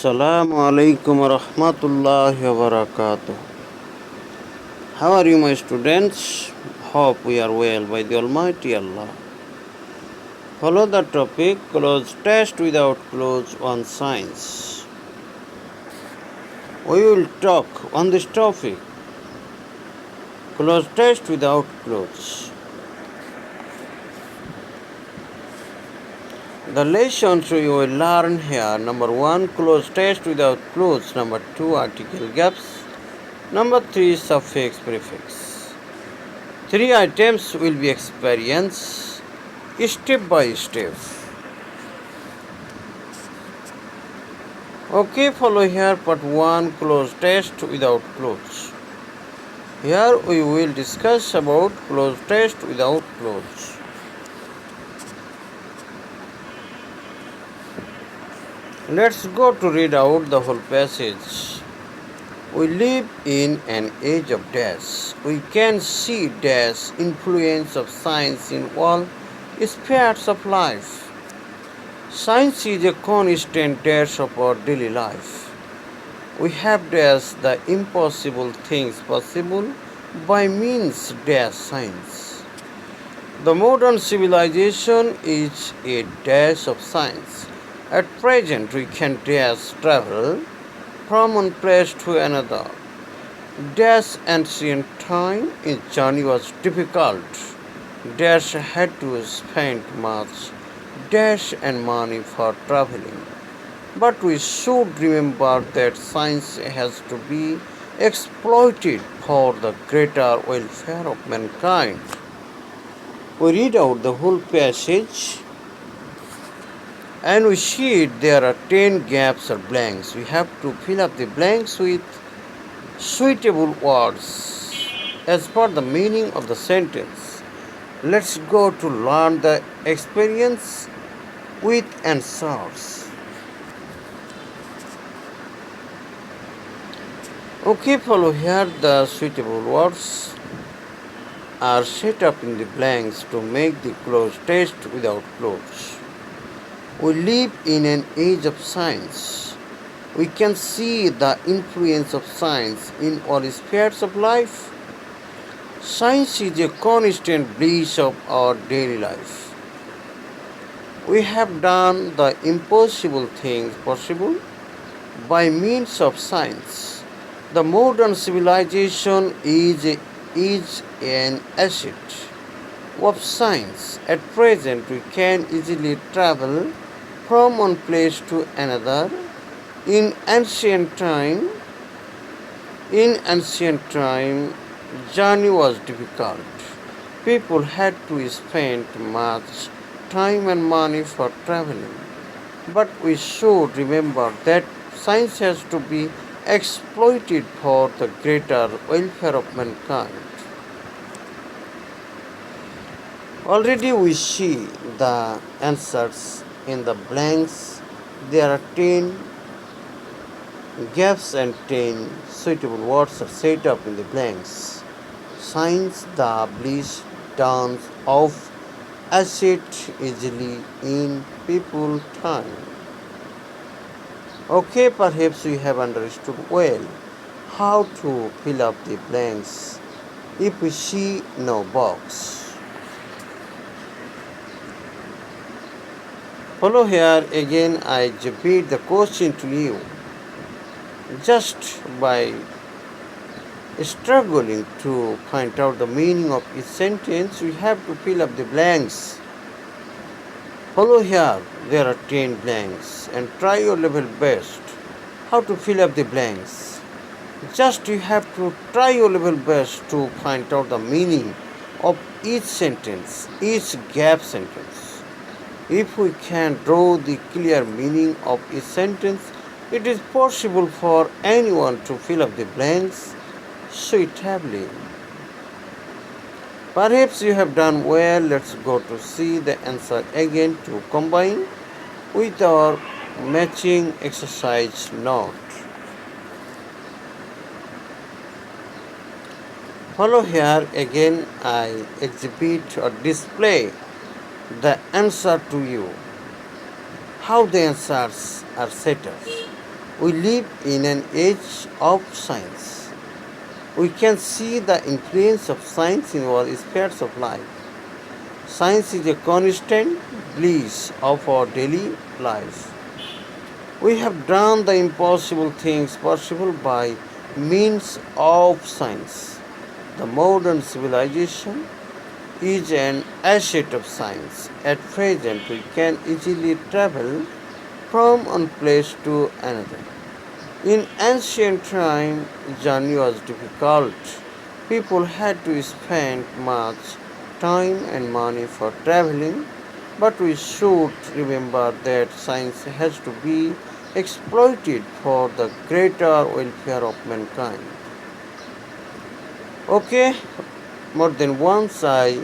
Assalamu alaikum wa rahmatullahi wa barakatuh. How are you, my students? Hope we are well by the Almighty Allah. Follow the topic close test without clothes on science. We will talk on this topic close test without clothes. The lessons we will learn here: number 1, close test without clothes; number 2, article gaps; number 3, suffix prefix. 3 items will be experienced step by step. Okay, follow here part 1, close test without clothes. Here we will discuss about close test without clothes. Let's go to read out the whole passage. We live in an age of dash. We can see dash influence of science in all spheres of life. Science is a constant dash of our daily life. We have dashed the impossible things possible by means dash science. The modern civilization is a dash of science. At present, we can dash travel from one place to another. Dash ancient time, its journey was difficult. Dash had to spend much dash and money for traveling. But we should remember that science has to be exploited for the greater welfare of mankind. We read out the whole passage and we see there are 10 gaps or blanks. We have to fill up the blanks with suitable words as per the meaning of the sentence. Let's go to learn the experience with answers. Okay, follow here. The suitable words are set up in the blanks to make the close test without clothes. We live in an age of science. We can see the influence of science in all spheres of life. Science is a constant bliss of our daily life. We have done the impossible things possible by means of science. The modern civilization is an asset of science. At present, we can easily travel from one place to another. In ancient time, journey was difficult. People had to spend much time and money for traveling. But we should remember that science has to be exploited for the greater welfare of mankind. Already we see the answers in the blanks. There are 10 gaps and 10 suitable words are set up in the blanks. Science, the bliss dawns of asset easily in people time. Okay, perhaps we have understood well how to fill up the blanks if we see no box. Follow here again. I repeat the question to you. Just by struggling to find out the meaning of each sentence, we have to fill up the blanks. Follow here. There are 10 blanks and try your level best how to fill up the blanks. Just you have to try your level best to find out the meaning of each sentence, each gap sentence. If we can draw the clear meaning of each sentence, it is possible for anyone to fill up the blanks suitably. Perhaps you have done well. Let's go to see the answer again to combine with our matching exercise note. Follow here again. I exhibit or display the answer to you. How the answers are set up. We live in an age of science. We can see the influence of science in all spheres of life. Science is a constant bliss of our daily life. We have done the impossible things possible by means of science. The modern civilization is an asset of science. At present, we can easily travel from one place to another. In ancient time, journey was difficult. People had to spend much time and money for traveling, but we should remember that science has to be exploited for the greater welfare of mankind. Okay, more than once I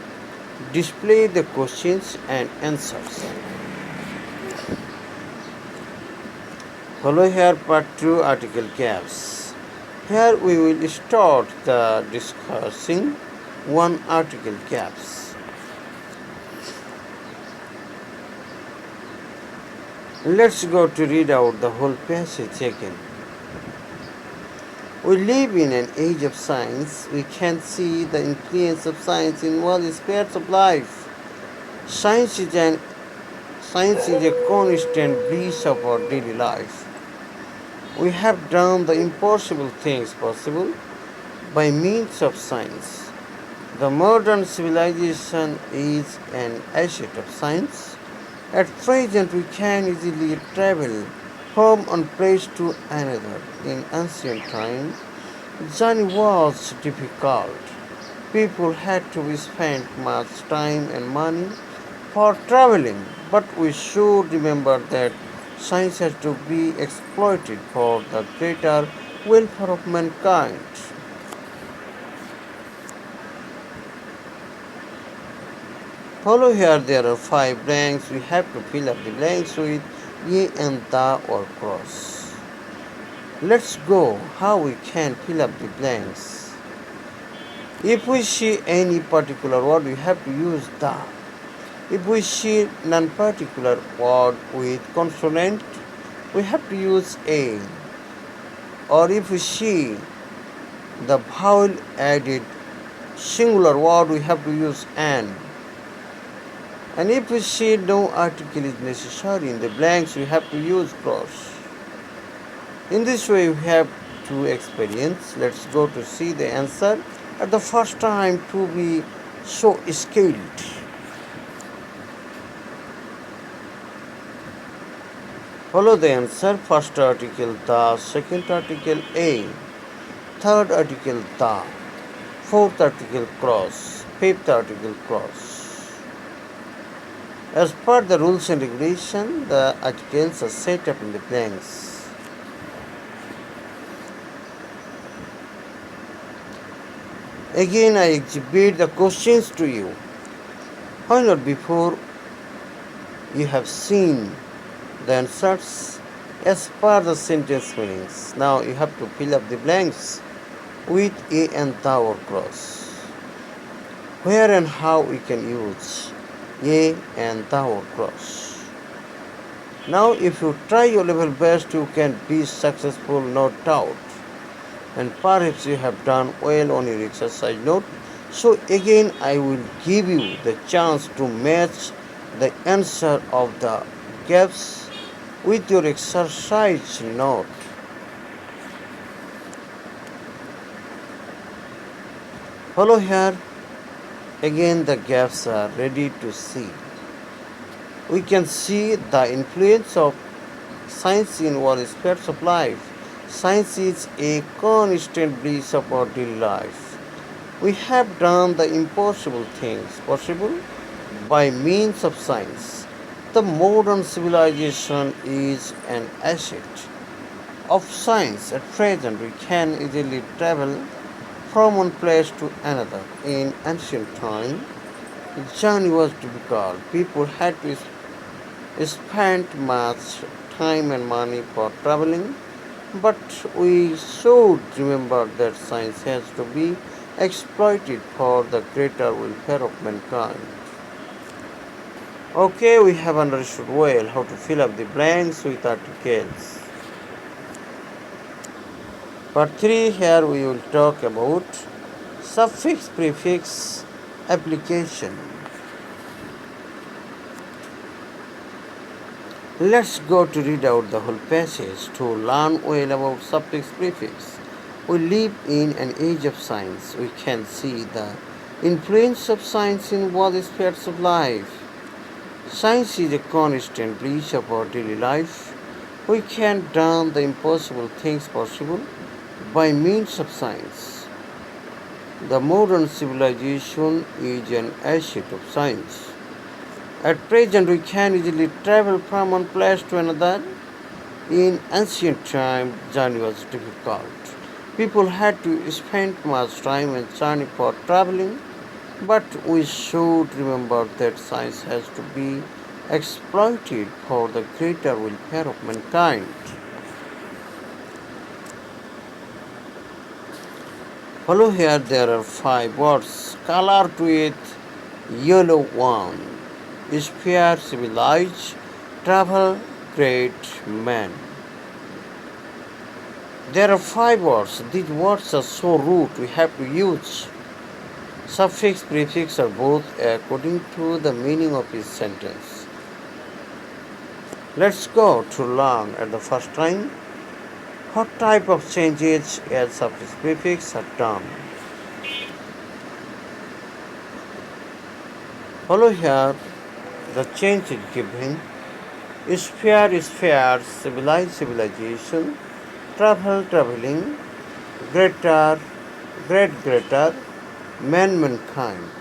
display the questions and answers. Follow here part 2 article gaps. Here we will start the discussing one article gaps. Let's go to read out the whole passage again. We live in an age of science. We can see the influence of science in all spheres of life. Science is a constant bliss of our daily life. We have done the impossible things possible by means of science. The modern civilization is an asset of science. At present, we can easily travel from one place to another. In ancient times, journey was difficult. People had to spend much time and money for traveling, but we should remember that science has to be exploited for the greater welfare of mankind. Follow here there are 5 blanks. We have to fill up the blanks with ye and the or cross. Let's go how we can fill up the blanks. If we see any particular word, we have to use the. If we see non-particular word with consonant, we have to use a. Or if we see the vowel added singular word, we have to use an. And if we see no article is necessary in the blanks, we have to use cross. In this way, we have 2 experience. Let's go to see the answer. At the first time to be so skilled. Follow the answer. First article the, second article a, third article the, fourth article cross, fifth article cross. As per the rules and regulations, the articles are set up in the blanks. Again, I exhibit the questions to you. Why not before you have seen the answers as per the sentence meanings? Now you have to fill up the blanks with a and the or cross. Where and how we can use a and the or cross. Now if you try your level best, you can be successful, no doubt. And perhaps you have done well on your exercise note. So again I will give you the chance to match the answer of the gaps with your exercise note. Follow here. Again the gaps are ready to see. We can see the influence of science in all spheres of life. Science is a constant bliss of our daily life. We have done the impossible things possible by means of science. The modern civilization is an asset of science. At present, we can easily travel from one place to another. In ancient time, the journey was difficult. People had to spend much time and money for traveling, but we should remember that science has to be exploited for the greater welfare of mankind. Okay, we have understood well how to fill up the blanks with articles. Part 3, here we will talk about suffix prefix application. Let's go to read out the whole passage to learn well about suffix prefix. We live in an age of science. We can see the influence of science in all aspects of life. Science is a constant breach of our daily life. We can turn the impossible things possible by means of science. The modern civilization is an asset of science. At present, we can easily travel from one place to another. In ancient times, journey was difficult. People had to spend much time and journey for traveling, but we should remember that science has to be exploited for the greater welfare of mankind. Follow here, there are 5 words colored with yellow one. Sphere, civilized, travel, great, man. There are 5 words. These words are so root we have to use. Suffix, prefix are both according to the meaning of each sentence. Let's go to learn at the first line. What type of changes as suffix prefix are done? Follow here, the change is given. Sphere, spheres, civilized, civilization, travel, traveling, greater, great, greater, man, mankind.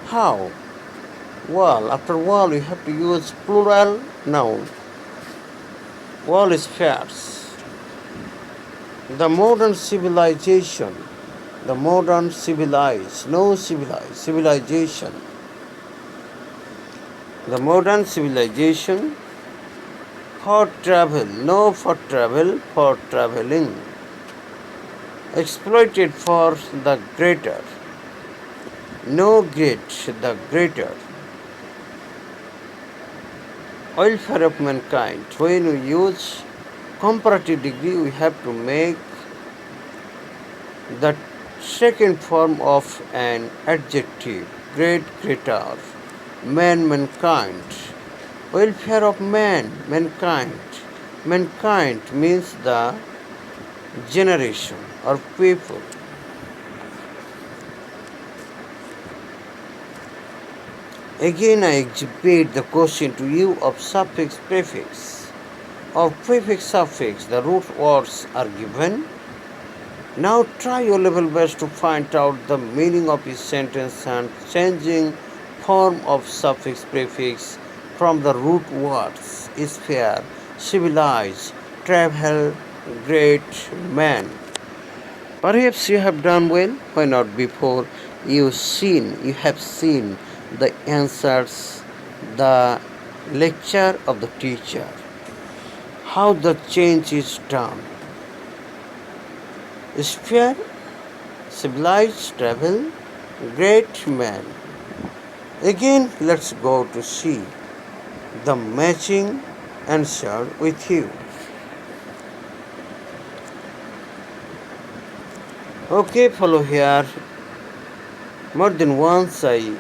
How? Well, after wall we have to use plural noun. Wall spheres. The modern civilization. The modern civilized. No civilized. Civilization. The modern civilization. For travel. No for travel. For traveling. Exploited for the greater. No great. The greater. Welfare of mankind. When we use comparative degree, we have to make the second form of an adjective. Great, greater. Man, mankind. Welfare of man, mankind. Mankind means the generation or people. Again, I exhibit the question to you of suffix prefix. Of prefix suffix, the root words are given. Now try your level best to find out the meaning of each sentence and changing form of suffix prefix from the root words sphere, civilized, travel, great, man. Perhaps you have done well. Why not before you have seen the answers, the lecture of the teacher, how the change is done. Sphere, civilized, travel, great, man. Again, let's go to see the matching answer with you. Okay, follow here. More than once I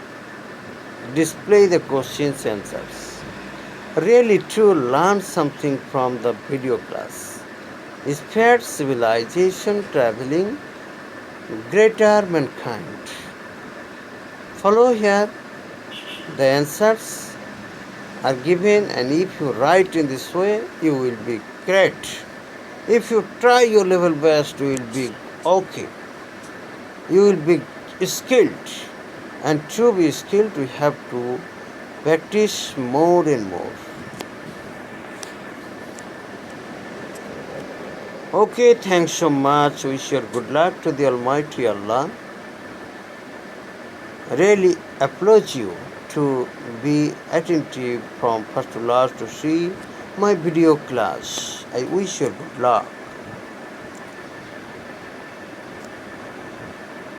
display the questions answers. Really to learn something from the video class. Sphere, civilization, traveling, greater mankind. Follow here. The answers are given, and if you write in this way, you will be great. If you try your level best, you will be okay. You will be skilled. And to be skilled, we have to practice more and more. Okay, thanks so much. Wish you good luck to the Almighty Allah. Really applaud you to be attentive from first to last to see my video class. I wish you good luck.